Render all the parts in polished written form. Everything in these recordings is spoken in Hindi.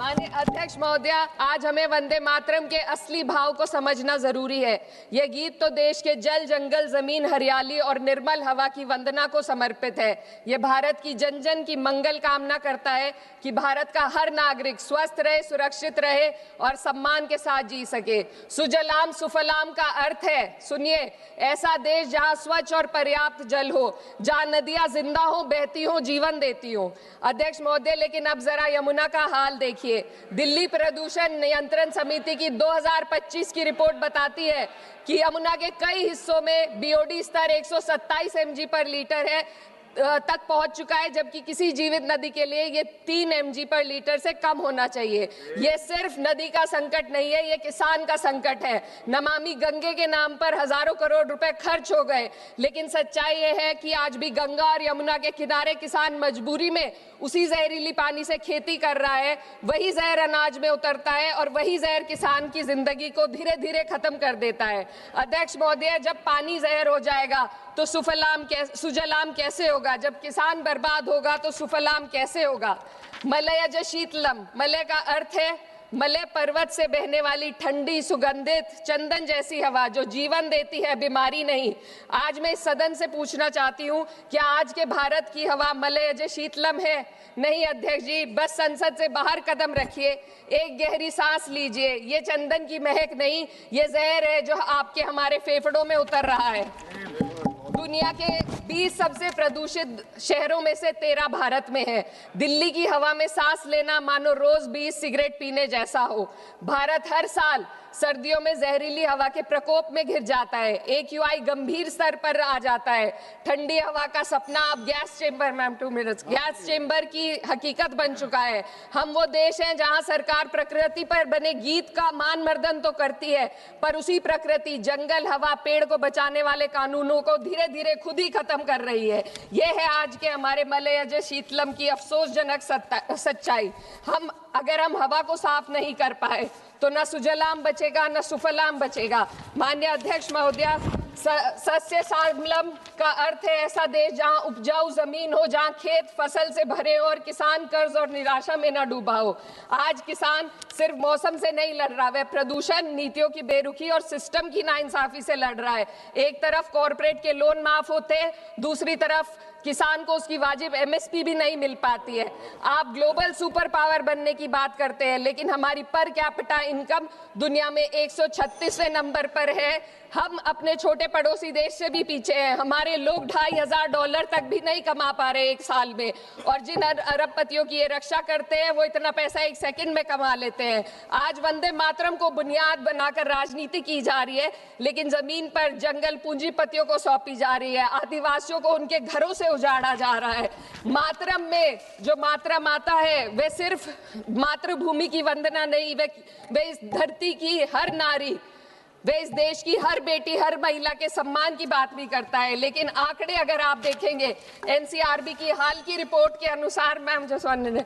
माननीय अध्यक्ष महोदय, आज हमें वंदे मातरम के असली भाव को समझना जरूरी है। यह गीत तो देश के जल, जंगल, जमीन, हरियाली और निर्मल हवा की वंदना को समर्पित है। यह भारत की जन जन की मंगल कामना करता है कि भारत का हर नागरिक स्वस्थ रहे, सुरक्षित रहे और सम्मान के साथ जी सके। सुजलाम सुफलाम का अर्थ है, सुनिए, ऐसा देश जहां स्वच्छ और पर्याप्त जल हो, जहां नदियां जिंदा हो, बहती हो, जीवन देती हो। अध्यक्ष महोदय, लेकिन अब जरा यमुना का हाल देखिए। दिल्ली प्रदूषण नियंत्रण समिति की 2025 की रिपोर्ट बताती है कि यमुना के कई हिस्सों में बीओडी स्तर 127 mg पर लीटर है तक पहुंच चुका है, जबकि किसी जीवित नदी के लिए ये 3 mg पर लीटर से कम होना चाहिए। ये सिर्फ नदी का संकट नहीं है, ये किसान का संकट है। नमामि गंगे के नाम पर हजारों करोड़ रुपए खर्च हो गए, लेकिन सच्चाई ये है कि आज भी गंगा और यमुना के किनारे किसान मजबूरी में उसी जहरीली पानी से खेती कर रहा है। वही जहर अनाज में उतरता है और वही जहर किसान की जिंदगी को धीरे धीरे खत्म कर देता है। अध्यक्ष महोदय, जब पानी जहर हो जाएगा तो सुजलाम कैसे होगा? जब किसान बर्बाद होगा तो सुफलाम कैसे होगा? मलयज शीतलम, मलय का अर्थ है मलय पर्वत से बहने वाली ठंडी, सुगंधित चंदन जैसी हवा जो जीवन देती है, बीमारी नहीं। आज मैं इस सदन से पूछना चाहती हूँ, क्या आज के भारत की हवा मलयज शीतलम है? नहीं अध्यक्ष जी, बस संसद से बाहर कदम रखिए, एक गहरी सांस लीजिए। ये चंदन की महक नहीं, ये जहर है जो आपके हमारे फेफड़ों में उतर रहा है। दुनिया के 20 सबसे प्रदूषित शहरों में से 13 भारत में है। दिल्ली की हवा में सांस लेना मानो रोज 20 सिगरेट पीने जैसा हो। भारत हर साल सर्दियों में जहरीली हवा के प्रकोप में घिर जाता है। AQI गंभीर स्तर पर आ जाता है। ठंडी हवा का सपना अब gas chamber, ma'am 2 minutes, gas chamber की हकीकत बन चुका है। हम वो देश हैं जहां सरकार प्रकृति पर बने गीत का मान मर्दन तो करती है, पर उसी प्रकृति, जंगल, हवा, पेड़ को बचाने वाले कानूनों को धीरे धीरे खुद ही खत्म कर रही है। ये है आज के हमारे मलयज शीतलम की अफसोसजनक सच्चाई। अगर हम हवा को साफ नहीं कर पाए तो न सुजलाम बचेगा, न सुफलाम बचेगा। माननीय अध्यक्ष महोदय, सस्य श्यामलम का अर्थ है ऐसा देश जहां उपजाऊ जमीन हो, जहां खेत फसल से भरे हो और किसान कर्ज और निराशा में न डूबा हो। आज किसान सिर्फ मौसम से नहीं लड़ रहा, वह प्रदूषण, नीतियों की बेरुखी और सिस्टम की नाइंसाफी से लड़ रहा है। एक तरफ कॉरपोरेट के लोन माफ होते हैं, दूसरी तरफ किसान को उसकी वाजिब MSP भी नहीं मिल पाती है। आप ग्लोबल सुपर पावर बनने की बात करते हैं, लेकिन हमारी पर कैपिटा इनकम दुनिया में 136वें नंबर पर है। हम अपने छोटे पड़ोसी देश से भी पीछे हैं। हमारे लोग $2,500 तक भी नहीं कमा पा रहे एक साल में, और जिन अरबपतियों की ये रक्षा करते हैं वो इतना पैसा 1 सेकंड में कमा लेते हैं। आज वंदे मातरम को बुनियाद बनाकर राजनीति की जा रही है, लेकिन जमीन पर जंगल पूंजीपतियों को सौंपी जा रही है। आदिवासियों को उनके घरों से उजाड़ा जा रहा है। मातरम में जो मात्रा माता है वह सिर्फ मातृभूमि की वंदना नहीं, वे इस धरती की हर नारी, वे इस देश की हर बेटी, हर महिला के सम्मान की बात भी करता है। लेकिन आंकड़े अगर आप देखेंगे, NCRB की हाल की रिपोर्ट के अनुसार, मैम जसवंत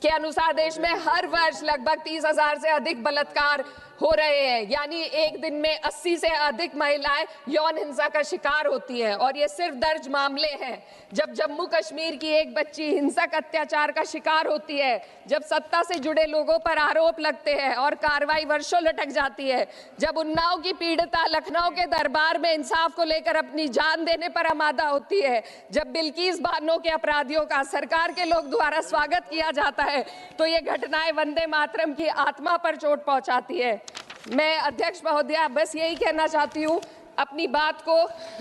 के अनुसार, देश में हर वर्ष लगभग 30,000 से अधिक बलात्कार हो रहे हैं। यानी एक दिन में 80 से अधिक महिलाएं यौन हिंसा का शिकार होती हैं, और ये सिर्फ दर्ज मामले हैं। जब जम्मू कश्मीर की एक बच्ची हिंसक अत्याचार का शिकार होती है, जब सत्ता से जुड़े लोगों पर आरोप लगते हैं और कार्रवाई वर्षों लटक जाती है, जब उन्नाव की पीड़िता लखनऊ के दरबार में इंसाफ को लेकर अपनी जान देने पर आमादा होती है, जब बिल्किस बानो के अपराधियों का सरकार के लोग द्वारा स्वागत किया जाता है, तो ये घटनाएं वंदे मातरम की आत्मा पर चोट पहुंचाती है। मैं अध्यक्ष महोदया बस यही कहना चाहती हूँ अपनी बात को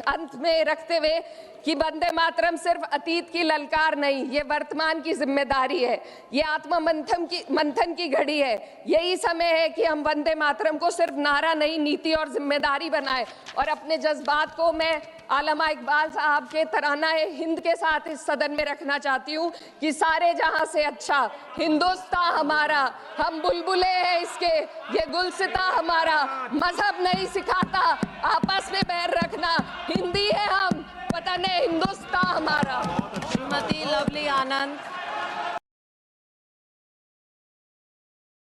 अंत में रखते हुए कि वंदे मातरम सिर्फ अतीत की ललकार नहीं, ये वर्तमान की जिम्मेदारी है। ये आत्म मंथन की घड़ी है। यही समय है कि हम वंदे मातरम को सिर्फ नारा नहीं, नीति और जिम्मेदारी बनाए। और अपने जज्बात को मैं आलमा इकबाल साहब के तराना हिंद के साथ इस सदन में रखना चाहती हूँ कि सारे जहां से अच्छा हिंदुस्तान हमारा, हम बुलबुले हैं इसके, ये गुलसिता हमारा, मजहब नहीं सिखाता आपस में बैर रखना, हिंदी है हम, वतन है हिंदुस्तान हमारा। श्रीमती लवली आनंद।